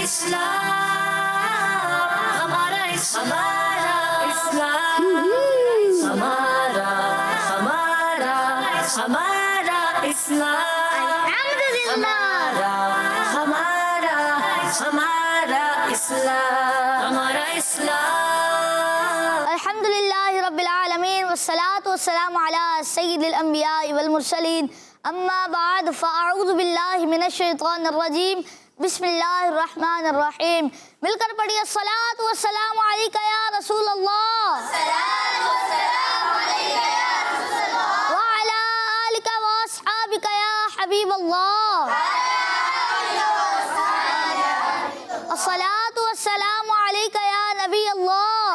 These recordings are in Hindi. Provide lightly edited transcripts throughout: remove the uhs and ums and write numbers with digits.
अल्हम्दुलिल्लाहि रब्बिल आलमीन वस्सलातु वस्सलामु अला सय्यिदिल अंबिया वल मुरसलीन अम्मा बाद फ़अऊज़ु बिल्लाहि मिनश शैतानिर रजीम बिस्मिल्लाहिर रहमानिर रहीम। मिलकर पढ़िए अस्सलातु वस्सलामु अलैका या रसूल अल्लाह व अला आलिका व अस्हाबिका या हबीब अल्लाह। अस्सलातु वस्सलामु अलैका या नबी अल्लाह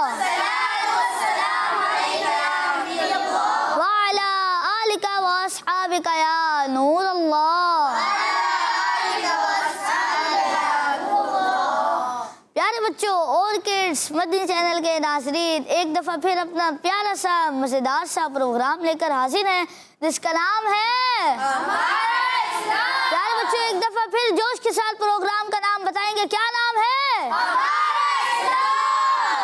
व अला आलिका व अस्हाबिका या नूर अल्लाह। प्यारे बच्चों और किड्स मदनी चैनल के नाज़रीन, एक दफ़ा फिर अपना प्यारा सा मज़ेदार सा प्रोग्राम लेकर हाजिर हैं जिसका नाम है प्यारे बच्चों एक दफ़ा फिर जोश के साथ प्रोग्राम का नाम बताएंगे, क्या नाम है?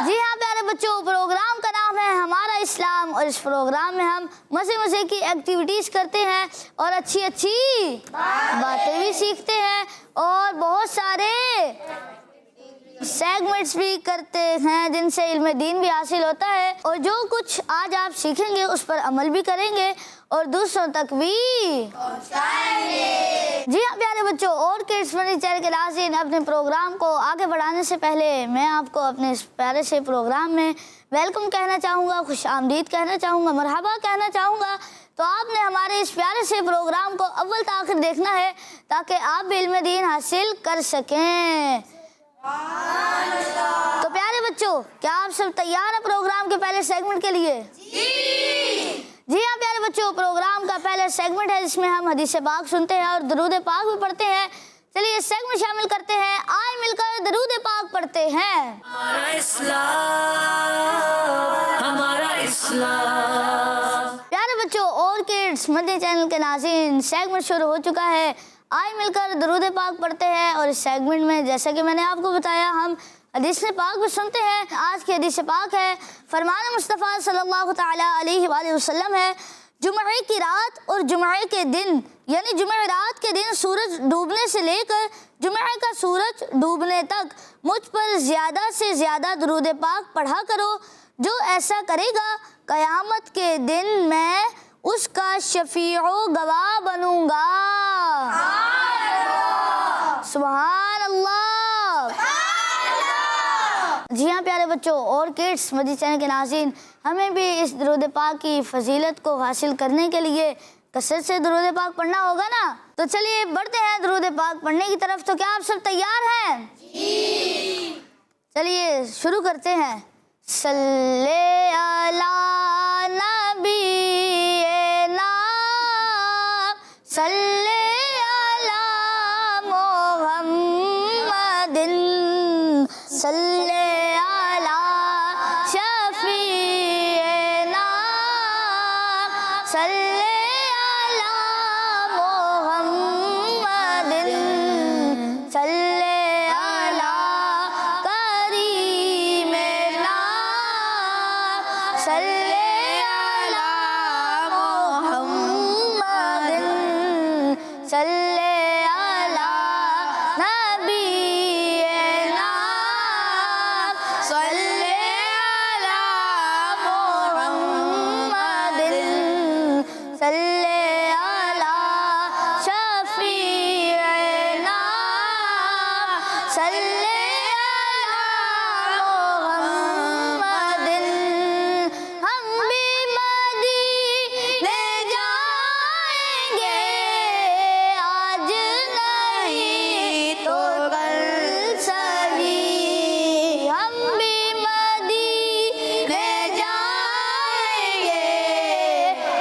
जी हाँ प्यारे बच्चों, प्रोग्राम का नाम है हमारा इस्लाम और इस प्रोग्राम में हम मज़े की एक्टिविटीज़ करते हैं और अच्छी अच्छी बातें भी सीखते हैं और बहुत सारे सेगमेंट्स भी करते हैं जिनसे इल्म दीन भी हासिल होता है और जो कुछ आज आप सीखेंगे उस पर अमल भी करेंगे और दूसरों तक भी पहुंचाएंगे। जी हाँ प्यारे बच्चों और किड्स मदनी चैनल के नाज़रीन, अपने प्रोग्राम को आगे बढ़ाने से पहले मैं आपको अपने इस प्यारे से प्रोग्राम में वेलकम कहना चाहूँगा, खुश आमदीद कहना चाहूँगा, मरहबा कहना चाहूँगा। तो आपने हमारे इस प्यारे से प्रोग्राम को अव्वल से आखिर देखना है ताकि आप भी इल्म दीन हासिल कर सकें। तो प्यारे बच्चों, क्या आप सब तैयार हैं प्रोग्राम के पहले सेगमेंट के लिए? जी हाँ प्यारे बच्चों, प्रोग्राम का पहला सेगमेंट है जिसमें हम हदीस पाक सुनते हैं और दरूद पाक भी पढ़ते हैं। चलिए इस सेगमेंट शामिल करते हैं, आए मिलकर दरूद पाक पढ़ते हैं। हमारा इस्लाम। प्यारे बच्चों और किड्स मदनी चैनल के नाज़रीन, सेगमेंट शुरू हो चुका है, आए मिलकर दरूद पाक पढ़ते हैं। और इस सेगमेंट में जैसा कि मैंने आपको बताया हम हदीस पाक भी सुनते हैं। आज की हदीस पाक है, फरमान मुस्तफ़ा सल्लल्लाहु तआला अलैहि वसल्लम है, जुमे की रात और जुमे के दिन यानी जुमे रात के दिन सूरज डूबने से लेकर जुमे का सूरज डूबने तक मुझ पर ज़्यादा से ज़्यादा दरूद पाक पढ़ा करो। जो ऐसा करेगा क़यामत के दिन मैं उसका शफीओ गवाह बनूंगा। सुभान अल्लाह। जी हाँ प्यारे बच्चों और किड्स मदनी चैनल के नाज़रीन, हमें भी इस दरूद पाक की फजीलत को हासिल करने के लिए कसरत से दरूद पाक पढ़ना होगा ना। तो चलिए बढ़ते हैं दरूद पाक पढ़ने की तरफ। तो क्या आप सब तैयार हैं? चलिए शुरू करते हैं। सल्ले अला नबीना सल्ले अला मुहम्मदिन सल्ले अला शफीना सल्ले अला मुहम्मदिन सल्ले अला करीमिना सल्ले अला मुहम्मदिन सल्ले अला नबीना सल्ले अला मुहम्मदिन सल्ले अला शफीना सल्ले अला मुहम्मदिन। हम भी मदीने जाएंगे आज नहीं तो कल सही। हम भी मदीने जाएंगे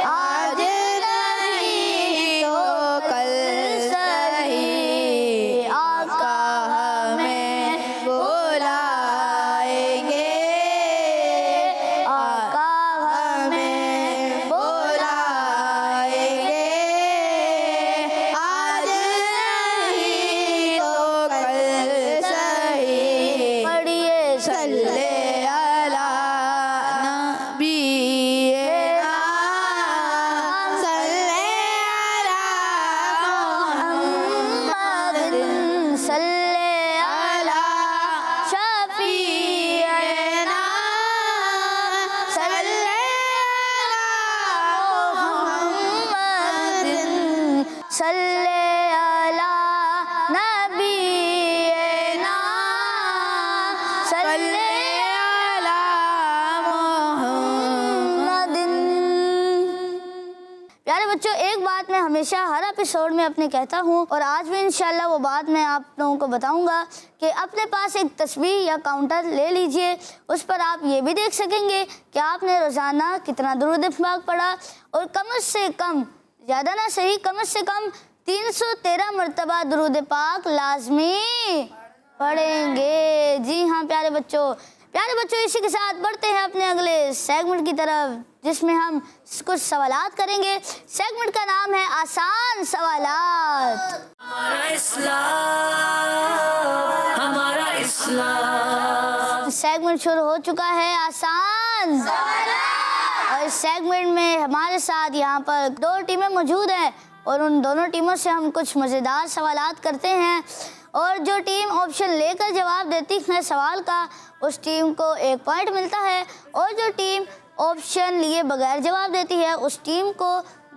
आज नहीं तो कल सही। आका हमें बच्चों, एक बात मैं हमेशा हर एपिसोड में अपने कहता हूँ और आज भी इंशाल्लाह वो बात मैं आप लोगों को बताऊँगा कि अपने पास एक तस्बीह या काउंटर ले लीजिए। उस पर आप ये भी देख सकेंगे कि आपने रोज़ाना कितना दुरूद पाक पढ़ा और कम से कम, ज़्यादा ना सही, कम से कम 313 मरतबा दुरूद पाक लाजमी पढ़ेंगे। जी हाँ प्यारे बच्चों, इसी के साथ बढ़ते हैं अपने अगले सेगमेंट की तरफ, जिसमें हम कुछ सवालात करेंगे। सेगमेंट का नाम है आसान सवालात। सेगमेंट शुरू हो चुका है आसान सवालात। और इस सेगमेंट में हमारे साथ यहाँ पर 2 टीमें मौजूद हैं और उन दोनों टीमों से हम कुछ मज़ेदार सवालात करते हैं और जो टीम ऑप्शन लेकर जवाब देती है सवाल का, उस टीम को 1 पॉइंट मिलता है और जो टीम ऑप्शन लिए बगैर जवाब देती है उस टीम को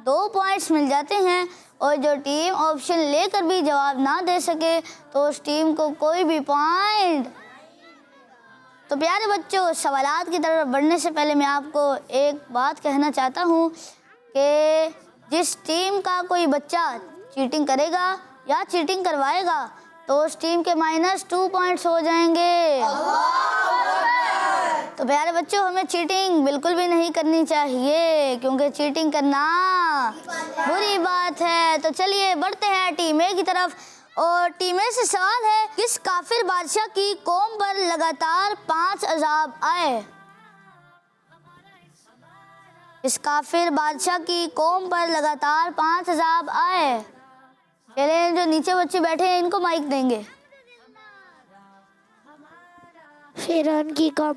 2 पॉइंट्स मिल जाते हैं और जो टीम ऑप्शन लेकर भी जवाब ना दे सके तो उस टीम को कोई भी पॉइंट। तो प्यारे बच्चों, सवालात की तरफ बढ़ने से पहले मैं आपको एक बात कहना चाहता हूँ कि जिस टीम का कोई बच्चा चीटिंग करेगा या चीटिंग करवाएगा तो उस टीम के -2 पॉइंट्स हो जाएंगे। तो प्यारे बच्चों, हमें चीटिंग बिल्कुल भी नहीं करनी चाहिए क्योंकि चीटिंग करना बुरी बात है। तो चलिए बढ़ते हैं टीम ए की तरफ और टीम ए से सवाल है, किस काफिर बादशाह की कौम पर लगातार 5 अजाब आए? इस काफिर बादशाह की कौम पर लगातार 5 अजाब आए। चलिए जो नीचे बच्चे बैठे हैं इनको माइक देंगे। फिरौन की कौम।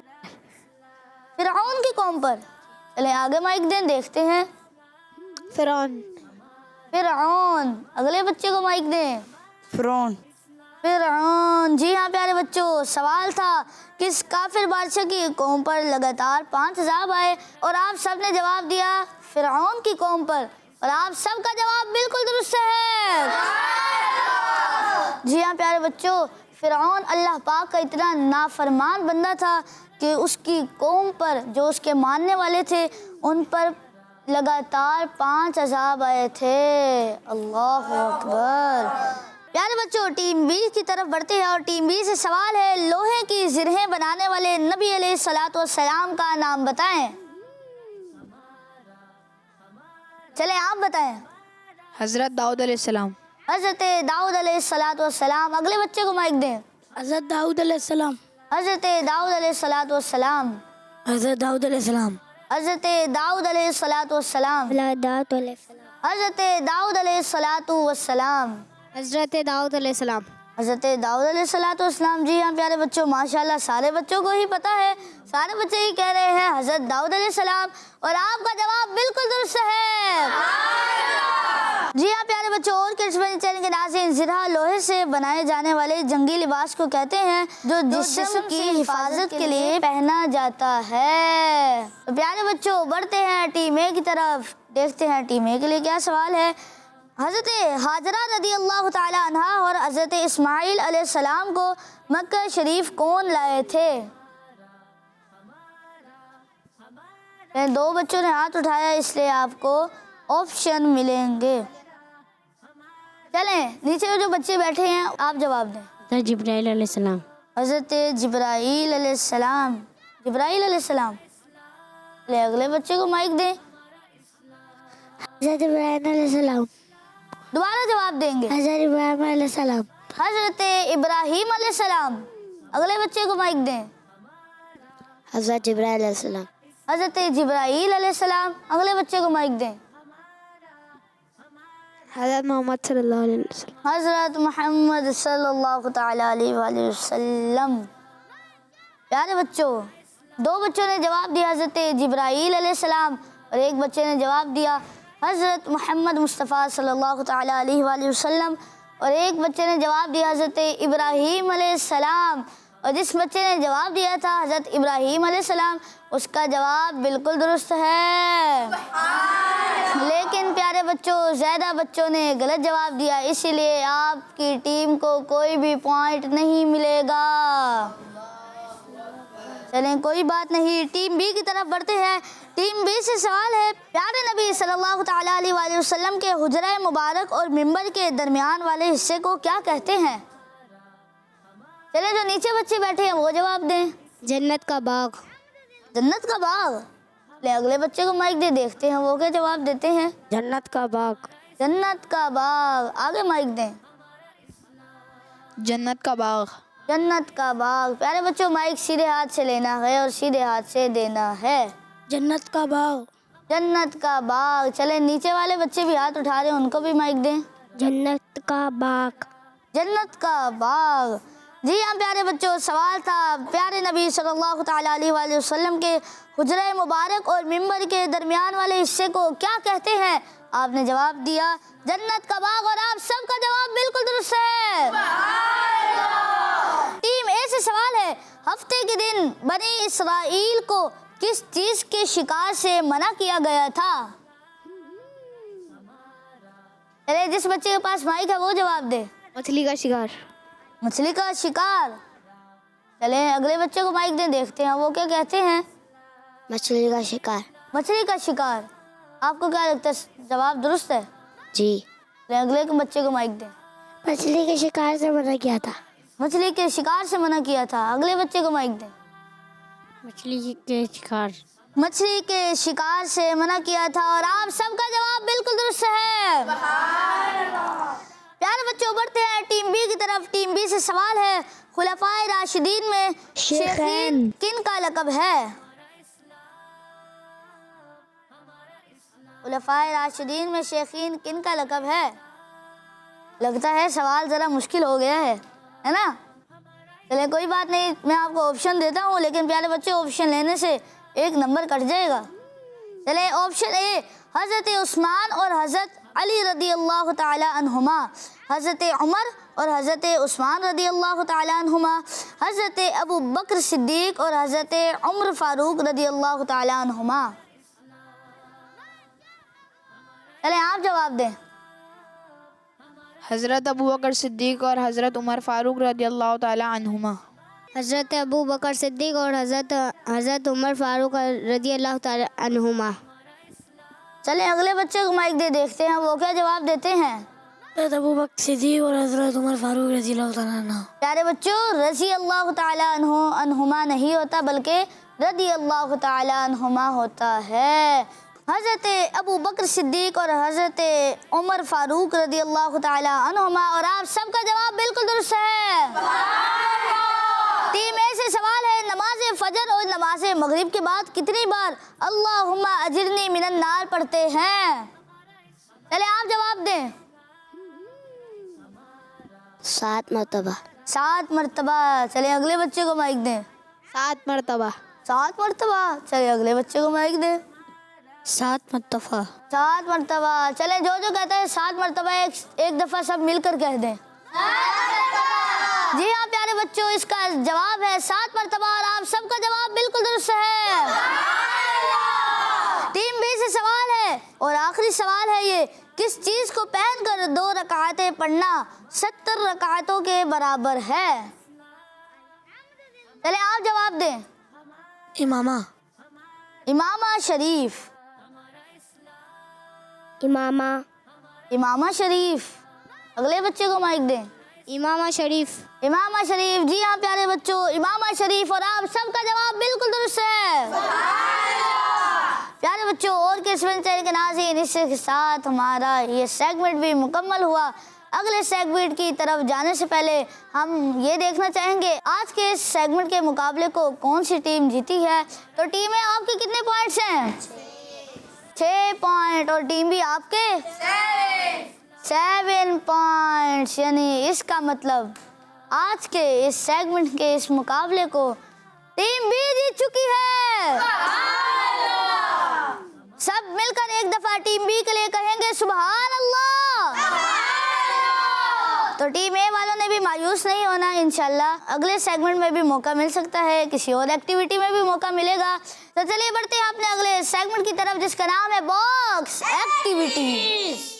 फिरौन की कौम पर, चले आगे माइक दें, देखते हैं। फिरौन। अगले बच्चे को माइक दें। फिरौन। जी हाँ प्यारे बच्चों, सवाल था किस काफिर बादशाह की कौम पर लगातार 5 अजाब आए और आप सब ने जवाब दिया फिरौन की कौम पर और आप सबका जवाब बिल्कुल दुरुस्त है। जी हाँ प्यारे बच्चों, फिरौन अल्लाह पाक का इतना नाफरमान बंदा था कि उसकी कौम पर जो उसके मानने वाले थे उन पर लगातार 5 अजाब आए थे। अल्लाह अकबर। प्यारे बच्चों, टीम बी की तरफ बढ़ते हैं और टीम बी से सवाल है, लोहे की जिरहें बनाने वाले नबी अलैहिस्सलातु वस्सलाम का नाम बताएं। चले आप बताएं। हजरत दाऊद अलैहिस्सलाम। हजरत दाऊद अलैहिस्सलातु वस्सलाम। अगले बच्चे को माइक दें। हजरत दाऊद अलैहिस्सलाम। हजरत दाऊद अलैहिस्सलातु वस्सलाम। हजरत दाऊद अलैहिस्सलाम। हजरत दाऊद अलैहिस्सलातु वस्सलाम। हजरत दाऊद अलैहिस्सलातु वस्सलाम। हजरत दाऊद अलैहिस्सलाम। हजरत दाऊद अलैहिस्सलातु वस्सलाम। जी हाँ प्यारे बच्चों, माशाल्लाह सारे बच्चों को ही पता है, सारे बच्चे ही कह रहे हैं हजरत दाऊद अलैहिस्सलाम और आपका जवाब बिल्कुल दुरुस्त है। जी हाँ प्यारे बच्चों, और किड्स बनी चैनल के नाज़रीन, ज़िरहा लोहे से बनाए जाने वाले जंगी लिबास को कहते हैं जो जिस्म की हिफाजत के लिए पहना जाता है। तो प्यारे बच्चों, बढ़ते हैं टीम ए की तरफ, देखते हैं टीम ए के लिए क्या सवाल है। हज़रत हाजरा रदी अल्लाह ताला अन्हा और हज़रत इस्माइल अलैहिस्सलाम को मक्का शरीफ कौन लाए थे? 2 बच्चों ने हाथ उठाया इसलिए आपको ऑप्शन मिलेंगे। चलें नीचे जो बच्चे बैठे हैं आप जवाब दें। हजरत जिब्राइल अलैहिस्सलाम। हज़रत जिब्राइल अलैहिस्सलाम। जिब्राइल अलैहिस्सलाम। ले अगले बच्चे को माइक दें। हजरत इब्राहिम अलैहिस्सलाम। दोबारा जवाब देंगे। हजरत इब्राहिम अलैहिस्सलाम। हज़रत इब्राहिम अलैहिस्सलाम। अगले बच्चे को माइक दें। हजरत जिब्राइल अलैहिस्सलाम। हज़रत जिब्राइल अलैहिस्सलाम। अगले बच्चे को माइक दें। हजरत मोहम्मद सल्लल्लाहु अलैहि वसल्लम। हज़रत मोहम्मद सल्लल्लाहु ताला अलैहि वसल्लम। प्यारे बच्चों, 2 बच्चों ने जवाब दिया हज़रत जिब्राइल अलैहिस्सलाम और एक बच्चे ने जवाब दिया हज़रत मोहम्मद मुस्तफ़ा सल्लल्लाहु ताला अलैहि वसल्लम और एक बच्चे ने जवाब दिया हज़रत इब्राहीम अलैहिस्सलाम। और जिस बच्चे ने जवाब दिया था हज़रत इब्राहीम अलैहिस्सलाम, उसका जवाब बिल्कुल दुरुस्त है। लेकिन प्यारे बच्चों, ज़्यादा बच्चों ने गलत जवाब दिया, इसीलिए आपकी टीम को कोई भी पॉइंट नहीं मिलेगा। चलें कोई बात नहीं, टीम बी की तरफ बढ़ते हैं। टीम बी से सवाल है, प्यारे नबी सल्लल्लाहु तआला अलैहि वसल्लम के हुजरा मुबारक और मिंबर के दरमियान वाले हिस्से को क्या कहते हैं? चलें जो नीचे बच्चे बैठे हैं वो जवाब दें। जन्नत का बाग। जन्नत का बाग। ले अगले बच्चे को माइक दे, देखते हैं वो क्या जवाब देते हैं। जन्नत का बाग। जन्नत का बाग। आगे माइक दें। जन्नत का बाग। जन्नत का बाग। प्यारे बच्चों माइक सीधे हाथ से लेना है और सीधे हाथ से देना है। जन्नत का बाग। जन्नत का बाग। चले नीचे वाले बच्चे भी हाथ उठा रहे हैं, उनको भी माइक दें। जन्नत का बाग। जन्नत का बाग। जी हाँ प्यारे बच्चों, सवाल था प्यारे नबी सल्लल्लाहु तआला अलैहि वसल्लम के हुजरा मुबारक और मिंबर के दरमियान वाले हिस्से को क्या कहते हैं? आपने जवाब दिया जन्नत का बाग और आप सबका जवाब बिल्कुल दुरुस्त है। टीम ए से सवाल है, हफ्ते के दिन बनी इसराइल को किस चीज के शिकार से मना किया गया था? चले जिस बच्चे के पास माइक है वो जवाब दे। मछली का शिकार। मछली का शिकार। चले अगले बच्चे को माइक दे, देखते हैं वो क्या कहते हैं। मछली का शिकार। मछली का शिकार। आपको क्या लगता है जवाब दुरुस्त है? जी। अगले के बच्चे को माइक दे। मछली के शिकार से मना किया था। मछली के शिकार से मना किया था। अगले बच्चे को माइक दे। मछली के शिकार। मछली के शिकार से मना किया था और आप सबका जवाब बिल्कुल दुरुस्त है। प्यारे बच्चों बढ़ते हैं टीम बी की तरफ। टीम बी से सवाल है, खुलफाए राशिदीन में शेखीन किन का लक़ब है? खुलफाए राशिदीन में शेखीन किन का लक़ब है? लगता है सवाल ज़रा मुश्किल हो गया है ना? चलिए कोई बात नहीं, मैं आपको ऑप्शन देता हूँ, लेकिन प्यारे बच्चे ऑप्शन लेने से एक नंबर कट जाएगा। चलिए ऑप्शन ए, हज़रत उस्मान और हज़रत अली रदी अल्लाह ताला अन्हुमा, हज़रत उमर और हज़रत उस्मान रदी अल्लाह ताला अन्हुमा, हज़रत अबू बकर सिद्दीक और हज़रत उमर फारूक रदी अल्लाह ताला अन्हुमा। चले आप जवाब दें। हज़रत अबू बकर सिद्दीक और हज़रत उमर फारूक रदी अल्लाह ताला अन्हुमा। हज़रत अबू बकर सिद्दीक और हज़रत उमर फारूक रदी अल्लाह ताला अन्हुमा। चले अगले बच्चे को माइक दे, देखते हैं वो क्या जवाब देते हैं। हज़रत अबू बकर सिद्दीक और हज़रत उमर फारूक रदी अल्लाह ताला अन्हुमा। प्यारे बच्चों रज़ी अल्लाह ताला अन्हुमा नहीं होता, बल्कि रदी अल्लाह ताला अन्हुमा होता है। हज़रत अबू बकर सिद्दीक और हज़रत उमर फारूक रदी अल्लाह ताला अन्हुमा और आप सबका जवाब बिल्कुल दुरुस्त है। टीम ए से सवाल है, नमाज फजर और नमाज मगरिब के बाद कितनी बार अल्लाहुम्मा अजिरनी मिनन नार पढ़ते हैं? चले आप जवाब दें। 7 मरतबा। 7 मरतबा। चले अगले बच्चे को माइक दें। 7 मरतबा। 7 मरतबा। चले अगले बच्चे को माइक दें। 7 मरतबा। 7 मरतबा। चले जो कहता है 7 मरतबा एक दफ़ा सब मिलकर कह दें। जी हाँ प्यारे बच्चों, इसका जवाब है 7 मरतबा और आप सबका जवाब बिल्कुल दुरुस्त है। टीम बी से सवाल है और आखिरी सवाल है ये, किस चीज़ को पहनकर 2 रकातें पढ़ना 70 रकातों के बराबर है? चले आप जवाब दें। इमामा। इमामा शरीफ। इमामा। इमामा शरीफ। अगले बच्चे को माइक दें। इमामा शरीफ। इमामा शरीफ। जी हाँ प्यारे बच्चों, इमामा शरीफ और आप सबका जवाब बिल्कुल दुरुस्त है। प्यारे बच्चों और के चैनल के नाज़रीन, इसके साथ हमारा ये सेगमेंट भी मुकम्मल हुआ। अगले सेगमेंट की तरफ जाने से पहले हम ये देखना चाहेंगे आज के इस सेगमेंट के मुकाबले को कौन सी टीम जीती है। तो टीम में आपके कितने पॉइंट्स हैं? 6 पॉइंट। और टीम भी आपके 7 पॉइंट्स। यानी इसका मतलब आज के इस सेगमेंट के इस मुकाबले को टीम बी जीत चुकी है। सब मिलकर एक दफा टीम बी के लिए कहेंगे सुभान अल्लाह। तो टीम ए वालों ने भी मायूस नहीं होना, इंशाल्लाह अगले सेगमेंट में भी मौका मिल सकता है, किसी और एक्टिविटी में भी मौका मिलेगा। तो चलिए बढ़ते हैं अपने अगले सेगमेंट की तरफ, जिसका नाम है बॉक्स एक्टिविटी।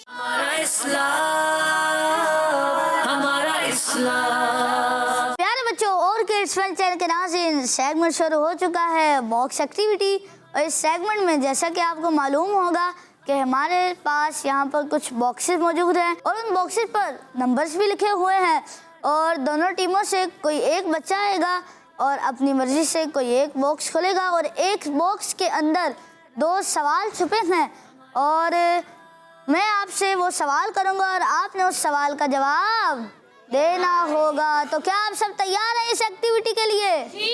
प्यारे बच्चों और के किड्स फन चैनल के नाज़रीन, सेगमेंट शुरू हो चुका है बॉक्स एक्टिविटी। और इस सेगमेंट में जैसा कि आपको मालूम होगा कि हमारे पास यहाँ पर कुछ बॉक्सेस मौजूद हैं और उन बॉक्सेस पर नंबर्स भी लिखे हुए हैं और दोनों टीमों से कोई एक बच्चा आएगा और अपनी मर्जी से कोई एक बॉक्स खोलेगा और एक बॉक्स के अंदर 2 सवाल छुपे हैं और मैं आपसे वो सवाल करूँगा और आपने उस सवाल का जवाब देना होगा। तो क्या आप सब तैयार हैं इस एक्टिविटी के लिए? जी।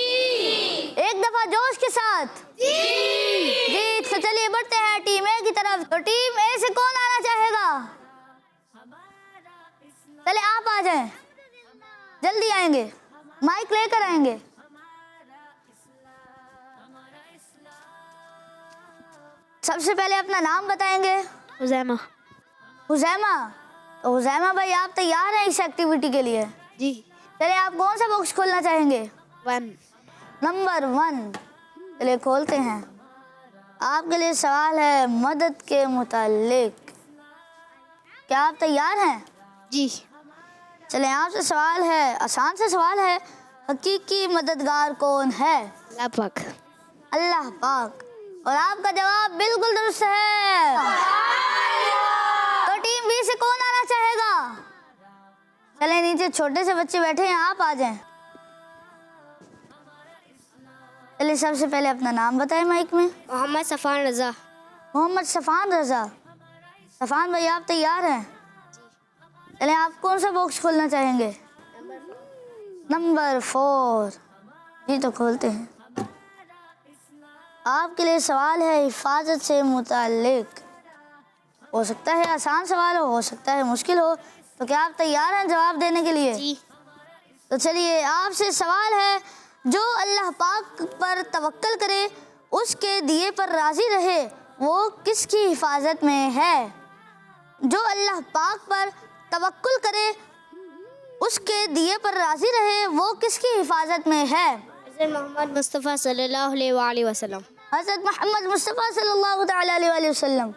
एक दफा जोश के साथ जी। तो चलिए बढ़ते हैं टीम ए की तरफ। तो टीम ए से कौन आना चाहेगा? चले आप आ जाएं, जल्दी आएंगे, माइक लेकर आएंगे। सबसे पहले अपना नाम बताएंगे। हुज़ैमा। हुज़ैमा, तो हुज़ैमा भाई आप तैयार हैं इस एक्टिविटी के लिए? जी। चलिए आप कौन सा बॉक्स खोलना चाहेंगे? 1। नंबर 1। चलिए खोलते हैं। आपके लिए सवाल है मदद के मुतालिक। क्या आप तैयार हैं? जी। चलिए आपसे सवाल है, आसान सा सवाल है, हकीकी मददगार कौन है? अल्लाह पाक। अल्लाह पाक। और आपका जवाब बिल्कुल दुरुस्त है। तो टीम बी से कौन आना चाहेगा? चले नीचे छोटे से बच्चे बैठे हैं, आप आ जाएं। चलिए सबसे पहले अपना नाम बताएं माइक में। मोहम्मद सफ़ान रज़ा। मोहम्मद सफ़ान रज़ा। सफ़ान भाई आप तैयार हैं? चले आप कौन सा बॉक्स खोलना चाहेंगे? नंबर 4। जी तो खोलते हैं। आपके लिए सवाल है हिफाजत से मुतालिक। हो सकता है आसान सवाल हो सकता है मुश्किल हो। तो क्या आप तैयार हैं जवाब देने के लिए? जी। तो चलिए आपसे सवाल है, जो अल्लाह पाक पर तवक्कल करे उसके दिए पर राज़ी रहे वो किसकी हिफाजत में है? जो अल्लाह पाक पर तवक्कुल करे उसके दिए पर राज़ी रहे वो किसकी हिफाजत में है? हज़रत मोहम्मद मुस्तफ़ा सल्लल्लाहु अलैहि वसल्लम। हज़रत मोहम्मद मुस्तफ़ा सल्लल्लाहु तआला अलैहि वसल्लम।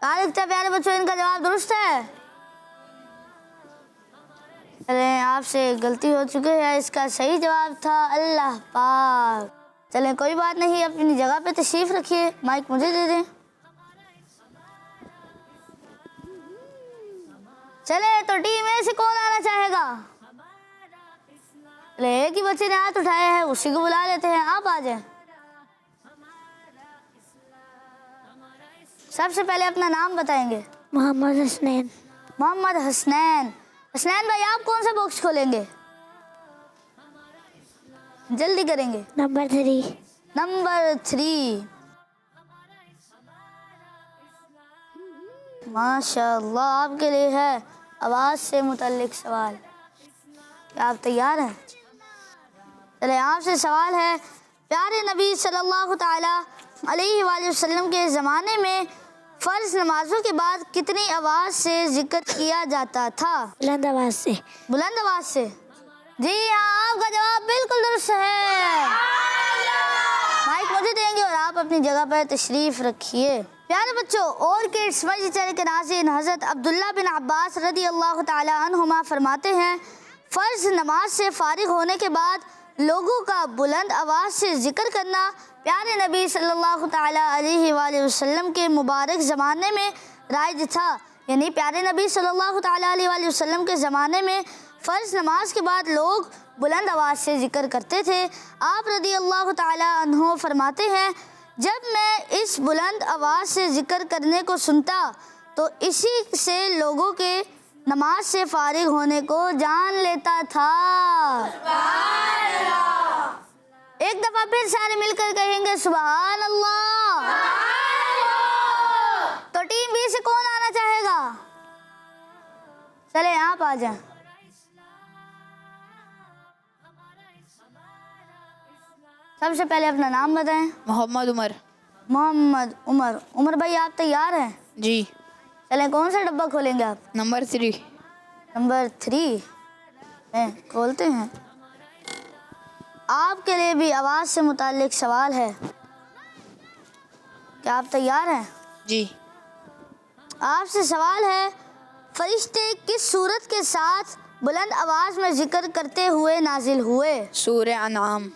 तालिक प्यारे बच्चों, इनका जवाब दुरुस्त है। चले आपसे गलती हो चुकी है, इसका सही जवाब था अल्लाह पाक। चलें कोई बात नहीं, अपनी जगह पे तशरीफ रखिए। माइक मुझे दे दें। चले तो टीम ए से कौन आना चाहेगा? चले एक ही बच्चे ने हाथ उठाया है, उसी को बुला लेते हैं, आप आ जाएं। सबसे पहले अपना नाम बताएंगे। मोहम्मद हसनैन। मोहम्मद हसनैन। हसनैन भाई आप कौन सा बॉक्स खोलेंगे? जल्दी करेंगे। नंबर 3। नंबर 3। माशाअल्लाह, आपके लिए है आवाज़ से मुतल्लिक सवाल। क्या आप तैयार हैं? चले आपसे सवाल है, प्यारे नबी सल्लल्लाहु ताला अलैहि वसल्लम के ज़माने में फ़र्ज़ नमाजों के बाद कितनी आवाज़ से जिक्र किया जाता था? बुलंद आवाज़ से। बुलंद आवाज़ से। जी हाँ, आपका जवाब बिल्कुल दुरुस्त है। माइक मुझे देंगे और आप अपनी जगह पर तशरीफ़ रखिए। प्यारे बच्चों, और किड्स मस्जिद चैनल के नाज़रीन, हज़रत अब्दुल्ला बिन अब्बास रज़ी अल्लाह ताला अन्हुमा फरमाते हैं, फ़र्ज़ नमाज से फ़ारिग होने के बाद लोगों का बुलंद आवाज़ से ज़िक्र करना प्यारे नबी सल्लल्लाहु ताला अलैहि वसल्लम के मुबारक ज़माने में राइज था। यानी प्यारे नबी सल्लल्लाहु ताला अलैहि वसल्लम के ज़माने में फ़र्ज़ नमाज के बाद लोग बुलंद आवाज़ से ज़िक्र करते थे। आप रज़ी अल्लाह ताला अन्हु फरमाते हैं, जब मैं इस बुलंद आवाज़ से ज़िक्र करने को सुनता तो इसी से लोगों के नमाज से फ़ारिग होने को जान लेता था। एक दफ़ा फिर सारे मिलकर कहेंगे सुभान अल्लाह। तो टीम बी से कौन आना चाहेगा? चले आप आ जाएं। सबसे पहले अपना नाम बताएं। मोहम्मद उमर। मोहम्मद उमर। उमर भाई आप तैयार हैं? जी। चलें कौन सा डब्बा खोलेंगे आप? नंबर 3। नंबर 3 खोलते हैं। आपके लिए भी आवाज़ से मुताल्लिक सवाल है। क्या आप तैयार हैं? जी। आपसे सवाल है, फरिश्ते किस सूरत के साथ बुलंद आवाज में जिक्र करते हुए नाजिल हुए? सूरह अनआम।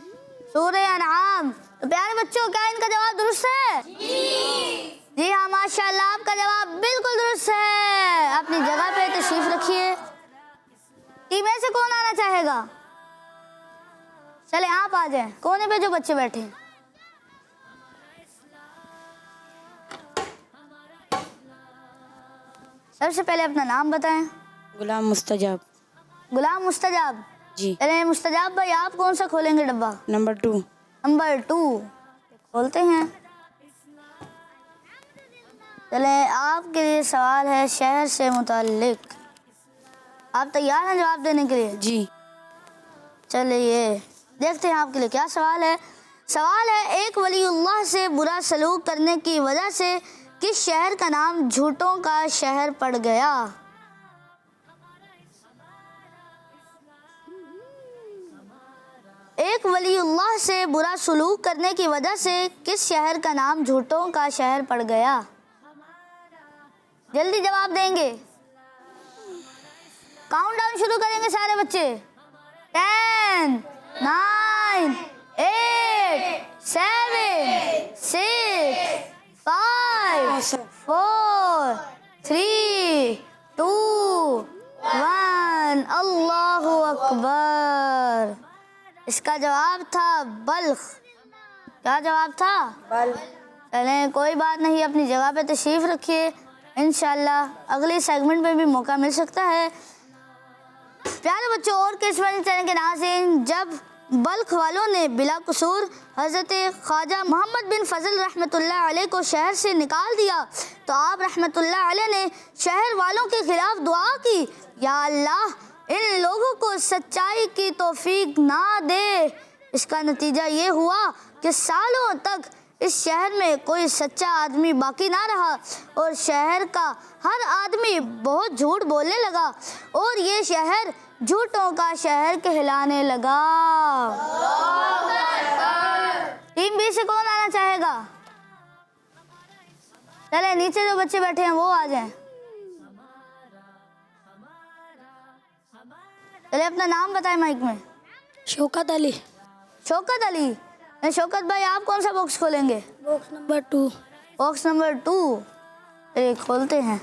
सूरह अनआम। तो प्यारे बच्चों, क्या इनका जवाब दुरुस्त है? जी हाँ, माशाल्लाह, आपका जवाब बिल्कुल दुरुस्त है। अपनी जगह पे तशरीफ रखिए। टीम ए से कौन आना चाहेगा? चले आप आ जाएं, कोने पे जो बच्चे बैठे हैं। सबसे पहले अपना नाम बताएं। गुलाम मुस्तजाब। गुलाम मुस्तजाब जी। चले मुस्तजाब भाई, आप कौन सा खोलेंगे डब्बा? नंबर 2। नंबर 2 खोलते हैं। चले आपके लिए सवाल है शहर से मुताल्लिक। आप तैयार हैं जवाब देने के लिए? जी। चलिए देखते हैं आपके लिए क्या सवाल है। सवाल है, एक वलीउल्लाह से बुरा सलूक करने की वजह से किस शहर का नाम झूठों का शहर पड़ गया? एक वलीउल्लाह से बुरा सलूक करने की वजह से किस शहर का नाम झूठों का शहर पड़ गया? जल्दी जवाब देंगे। काउंटडाउन शुरू करेंगे सारे बच्चे। 10, 9, 8, 7, 6, 5, 4, 3, 2, 1। अल्लाहु अकबर। इसका जवाब था बल्ख। क्या जवाब था? बल्ख। चलें कोई बात नहीं, अपनी जगह पे तशरीफ रखिए। इंशाल्लाह अगले सेगमेंट में भी मौका मिल सकता है। प्यारे बच्चों, और किस्मत चैनल के नाज़रीन, जब बल्ख वालों ने बिला कसूर हज़रत ख्वाजा मोहम्मद बिन फजल रहमतुल्लाह अलैह को शहर से निकाल दिया, तो आप रहमतुल्लाह अलैह ने शहर वालों के खिलाफ दुआ की, या अल्लाह इन लोगों को सच्चाई की तौफीक ना दे। इसका नतीजा ये हुआ कि सालों तक इस शहर में कोई सच्चा आदमी बाकी ना रहा और शहर का हर आदमी बहुत झूठ बोलने लगा और ये शहर झूठों का शहर कहलाने लगा। टीम बी से कौन आना चाहेगा? चले नीचे जो बच्चे बैठे हैं वो आ जाएं। चले अपना नाम बताएं माइक में। शौकत अली। शौकत अली। शौकत भाई, आप कौन सा बॉक्स खोलेंगे? Box number 2। बॉक्स नंबर 2 खोलते हैं।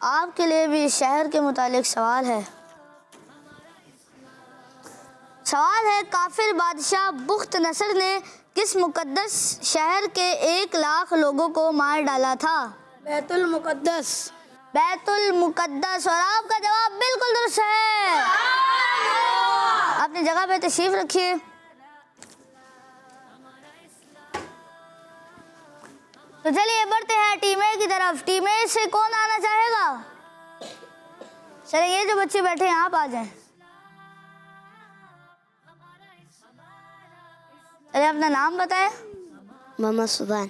आपके लिए भी शहर के मुतालिक सवाल है। सवाल है, काफिर बादशाह बुख्त नसर ने किस मुकद्दस शहर के 1 लाख लोगों को मार डाला था? बैतुल मुकद्दस। बैतुल मुकद्दस। और आपका जवाब बिल्कुल दुरुस्त है। अपनी जगह पे तशरीफ रखिए। तो चलिए बढ़ते हैं टीम ए की तरफ। टीम ए से कौन आना चाहेगा? चलिए ये जो बच्चे बैठे हैं आप आ जाएं। चलिए अपना नाम बताएं। मोहम्मद सुभान।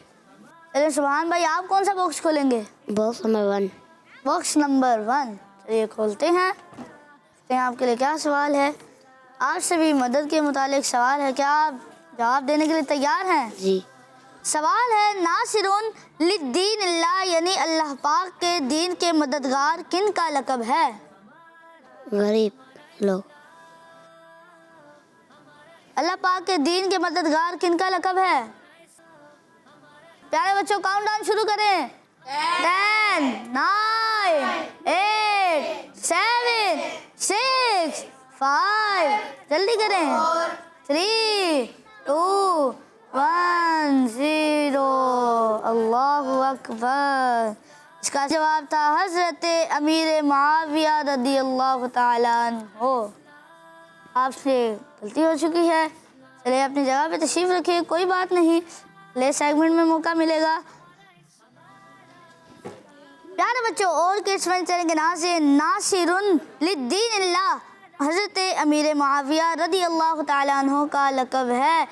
चलिए सुभान भाई, आप कौन सा बॉक्स खोलेंगे? Box number 1। बॉक्स नंबर 1 चलिए खोलते हैं। देखते हैं आपके लिए क्या सवाल है। आपसे भी मदद के मुतालिक सवाल है, क्या आप जवाब देने के लिए तैयार हैं? जी। सवाल है, नासिरुन लिद्दीन अल्लाह यानी अल्लाह पाक के दीन के मददगार किन का लक़ब है? गरीब लोग। अल्लाह पाक के दीन के मददगार किन का लक़ब है? प्यारे बच्चों काउंटडाउन शुरू करें। 10, 9, 8, 7, 6, 5 जल्दी करें। 3, 2, 1, 0। अल्लाहु अकबर। इसका जवाब था हज़रत अमीर मुआविया रदी अल्लाह ताला अन्हो। आपसे गलती हो चुकी है। चलिए अपनी जगह पे तशरीफ़ रखिए, कोई बात नहीं, अगले सेगमेंट में मौका मिलेगा। प्यारे बच्चों, और किस्मत चैनल के नाम से नासिरुन लिद्दीन अल्लाह हज़रत अमीर मुआविया रदी अल्लाह ताला अन्हो का लक़ब है।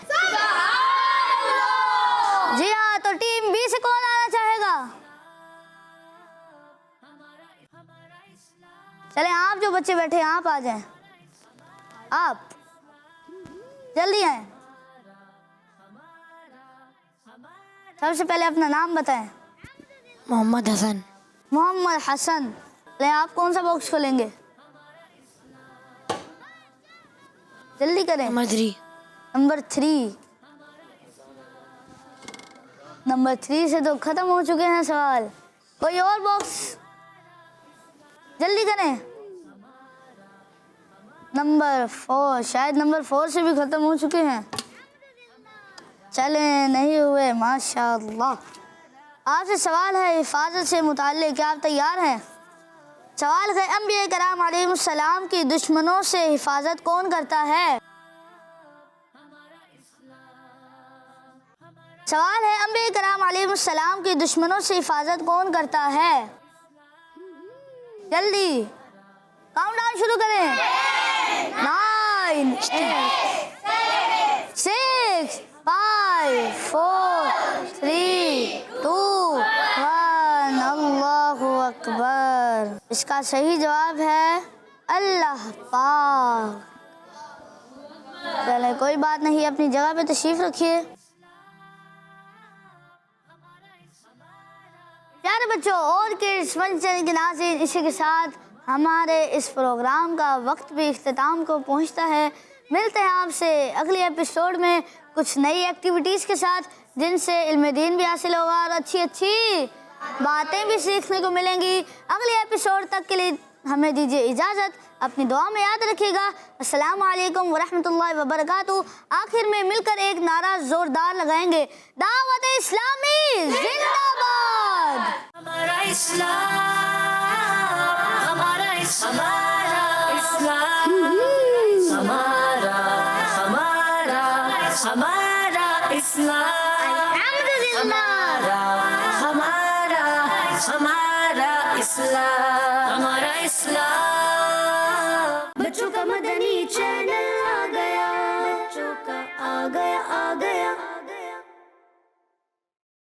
जी हाँ, तो टीम बी से कौन आना चाहेगा? चले आप जो बच्चे बैठे हैं आप आ जाएं। आप जल्दी आए। सबसे पहले अपना नाम बताएं। मोहम्मद हसन। मोहम्मद हसन। ले आप कौन सा बॉक्स खोलेंगे? जल्दी करें। नंबर 3। नंबर 3। नंबर 3 से तो खत्म हो चुके हैं सवाल। कोई और बॉक्स? जल्दी करें। नंबर 4, शायद नंबर 4 से भी खत्म हो चुके हैं। चले नहीं हुए, माशाअल्लाह। आपसे सवाल है हिफाजत से मुताल्लिक, क्या आप तैयार हैं? सवाल है अंबिया कराम अलैहिमुस्सलाम की दुश्मनों से हिफाजत कौन करता है? सवाल है अंबिया कराम अलैहिमुस्सलाम की दुश्मनों से हिफाजत कौन करता है? जल्दी काउंटडाउन शुरू करें। 9, 8, 6, 5, 4, 3, 2, 1। अल्लाहु अकबर। इसका सही जवाब है अल्लाह पाक। चले कोई बात नहीं, अपनी जगह पे तशरीफ रखिए। प्यारे बच्चों और किड्स मंच चैनल के नाज़रीन, इसी के साथ हमारे इस प्रोग्राम का वक्त भी इख्तिताम को पहुंचता है। मिलते हैं आपसे अगले एपिसोड में कुछ नई एक्टिविटीज़ के साथ, जिनसे इल्म दीन भी हासिल होगा और अच्छी अच्छी बातें भी सीखने को मिलेंगी। अगले एपिसोड तक के लिए हमें दीजिए इजाज़त। अपनी दुआ में याद रखिएगा। अस्सलामु अलैकुम वरहमतुल्लाहि वबरकातुहू। आखिर में मिलकर एक नारा जोरदार लगाएंगे, दावत इस्लामी जिंदाबाद। हमारा इस्लाम, हमारा इस्लाम, हमारा हमारा हमारा इस्लाम, हमारा हमारा हमारा इस्लाम, हमारा इस्लाम।